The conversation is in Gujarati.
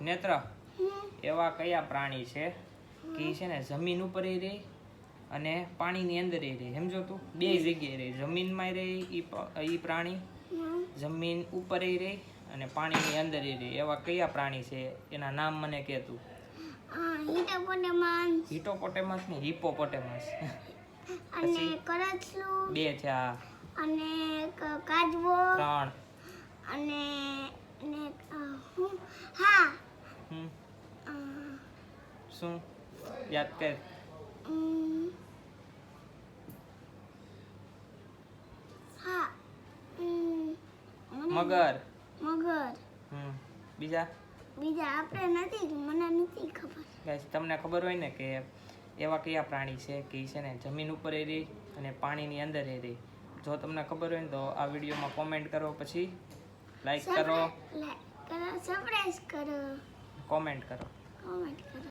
નેત્ર એવા કયા પ્રાણી છે કે છે ને જમીન ઉપર રહે અને પાણીની અંદર રહે, સમજો તું? બે જગ્યાએ રહે, જમીનમાં રહે ઈ પ્રાણી, જમીન ઉપર રહે અને પાણીની અંદર રહે. એવા કયા પ્રાણી છે? એના નામ મને કહે તું. હિટોપોટેમસ ને હિપોપોટેમસ. અને કરચલું 2 થયા. અને કાચબો 3. અને હા શું યાદ કર? હા મગર. બીજા આપણે નથી, મને નથી ખબર. ગાઈસ, તમને ખબર હોય ને કે એવા કયા પ્રાણી છે કે છે ને જમીન ઉપર રહે અને પાણીની અંદર રહે? જો તમને ખબર હોય ને તો આ વિડીયોમાં કોમેન્ટ કરો, પછી લાઈક કરો, સબસ્ક્રાઇબ કરો, કોમેન્ટ કરો.